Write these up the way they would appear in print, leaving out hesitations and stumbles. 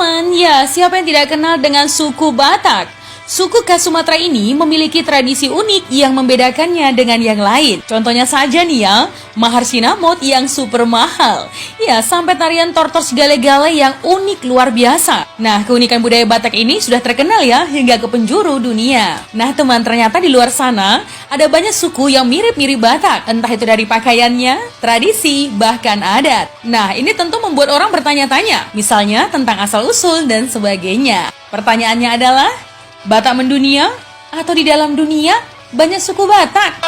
teman, ya siapa yang tidak kenal dengan suku Batak? Suku khas Sumatera ini memiliki tradisi unik yang membedakannya dengan yang lain. Contohnya saja nih ya, mahar sinamot yang super mahal. Ya, sampai tarian tortos gale-gale yang unik luar biasa. Nah, keunikan budaya Batak ini sudah terkenal ya hingga ke penjuru dunia. Nah teman, ternyata di luar sana ada banyak suku yang mirip-mirip Batak. Entah itu dari pakaiannya, tradisi, bahkan adat. Nah, ini tentu membuat orang bertanya-tanya. Misalnya tentang asal-usul dan sebagainya. Pertanyaannya adalah, Batak mendunia atau di dalam dunia banyak suku Batak?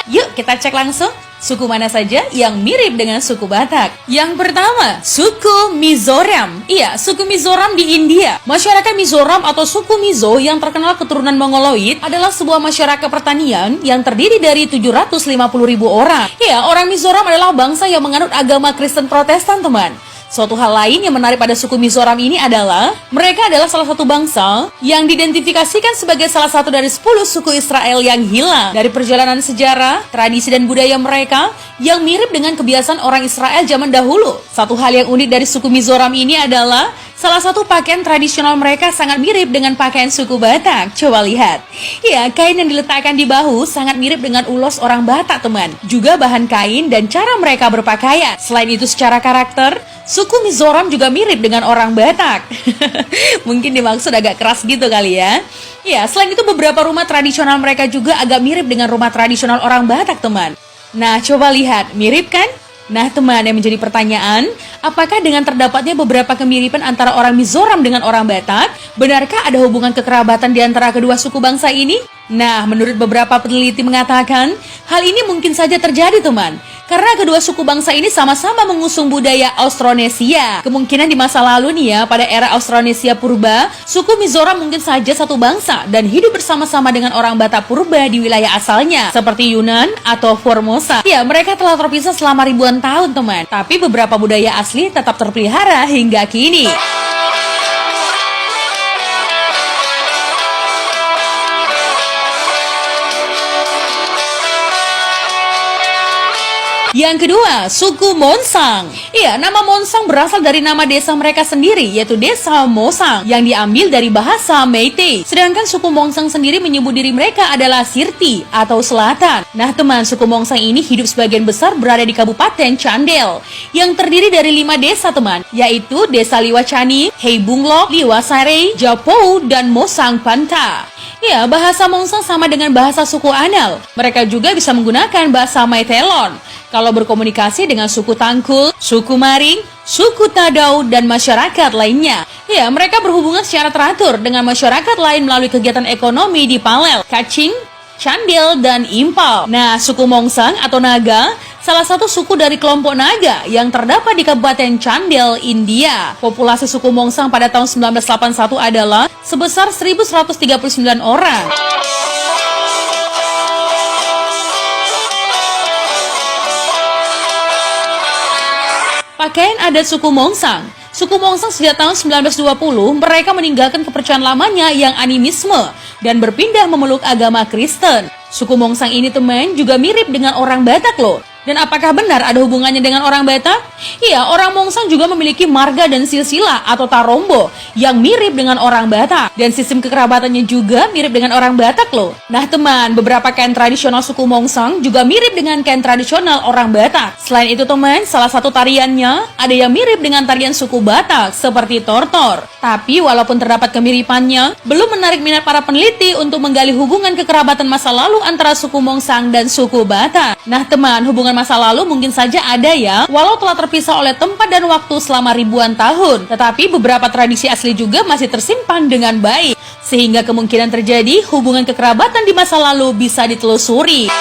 Yuk kita cek langsung suku mana saja yang mirip dengan suku Batak. Yang pertama, suku Mizoram. Iya, suku Mizoram di India. Masyarakat Mizoram atau suku Mizo yang terkenal keturunan Mongoloid adalah sebuah masyarakat pertanian yang terdiri dari 750.000 orang. Iya, orang Mizoram adalah bangsa yang menganut agama Kristen Protestan, teman. Suatu hal lain yang menarik pada suku Mizoram ini adalah mereka adalah salah satu bangsa yang diidentifikasikan sebagai salah satu dari 10 suku Israel yang hilang. Dari perjalanan sejarah, tradisi dan budaya mereka yang mirip dengan kebiasaan orang Israel zaman dahulu. Satu hal yang unik dari suku Mizoram ini adalah salah satu pakaian tradisional mereka sangat mirip dengan pakaian suku Batak. Coba lihat. Ya, kain yang diletakkan di bahu sangat mirip dengan ulos orang Batak, teman. Juga bahan kain dan cara mereka berpakaian. Selain itu secara karakter, suku Mizoram juga mirip dengan orang Batak. Mungkin dimaksud agak keras gitu kali ya. Ya, selain itu beberapa rumah tradisional mereka juga agak mirip dengan rumah tradisional orang Batak, teman. Nah, coba lihat, mirip kan? Nah teman, yang menjadi pertanyaan, apakah dengan terdapatnya beberapa kemiripan antara orang Mizoram dengan orang Batak, benarkah ada hubungan kekerabatan di antara kedua suku bangsa ini? Nah, menurut beberapa peneliti mengatakan, hal ini mungkin saja terjadi teman, karena kedua suku bangsa ini sama-sama mengusung budaya Austronesia. Kemungkinan di masa lalu nih ya, pada era Austronesia purba, suku Mizoram mungkin saja satu bangsa dan hidup bersama-sama dengan orang Batak purba di wilayah asalnya, seperti Yunan atau Formosa. Ya, mereka telah terpisah selama ribuan tahun teman, tapi beberapa budaya asli tetap terpelihara hingga kini. Yang kedua, suku Monsang. Iya, nama Monsang berasal dari nama desa mereka sendiri, yaitu Desa Mosang, yang diambil dari bahasa Meitei. Sedangkan suku Monsang sendiri menyebut diri mereka adalah Sirti atau Selatan. Nah teman, suku Monsang ini hidup sebagian besar berada di Kabupaten Chandel, yang terdiri dari 5 desa teman, yaitu Desa Liwacani, Heibunglok, Liwasarei, Japou, dan Mosang Panta. Ya, bahasa Monsang sama dengan bahasa suku Anal. Mereka juga bisa menggunakan bahasa Maitelon kalau berkomunikasi dengan suku Tangkul, suku Maring, suku Tadau, dan masyarakat lainnya. Ya, mereka berhubungan secara teratur dengan masyarakat lain melalui kegiatan ekonomi di Palel, Kacing, Chandel, dan Impal. Nah, suku Mongsang atau Naga, salah satu suku dari kelompok Naga yang terdapat di Kabupaten Chandel, India. Populasi suku Mongsang pada tahun 1981 adalah sebesar 1.139 orang. Pakaian adat suku Mongsang. Suku Mongsang sejak tahun 1920, mereka meninggalkan kepercayaan lamanya yang animisme dan berpindah memeluk agama Kristen. Suku Mongsang ini teman juga mirip dengan orang Batak loh. Dan apakah benar ada hubungannya dengan orang Batak? Iya, orang Mongsang juga memiliki marga dan silsilah atau tarombo yang mirip dengan orang Batak. Dan sistem kekerabatannya juga mirip dengan orang Batak loh. Nah teman, beberapa kain tradisional suku Mongsang juga mirip dengan kain tradisional orang Batak. Selain itu teman, salah satu tariannya ada yang mirip dengan tarian suku Batak seperti tortor. Tapi walaupun terdapat kemiripannya, belum menarik minat para peneliti untuk menggali hubungan kekerabatan masa lalu antara suku Mongsang dan suku Batak. Nah teman, hubungan masa lalu mungkin saja ada ya, walau telah terpisah oleh tempat dan waktu selama ribuan tahun. Tetapi beberapa tradisi asli juga masih tersimpan dengan baik, sehingga kemungkinan terjadi hubungan kekerabatan di masa lalu bisa ditelusuri.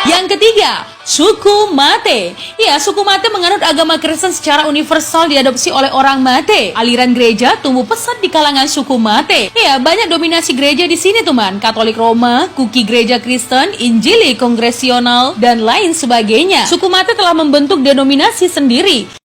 Yang ketiga, suku Mate. Ya, suku Mate menganut agama Kristen secara universal diadopsi oleh orang Mate. Aliran gereja tumbuh pesat di kalangan suku Mate. Ya, banyak dominasi gereja di sini teman. Katolik Roma, Kuki Gereja Kristen, Injili Kongresional, dan lain sebagainya. Suku Mate telah membentuk denominasi sendiri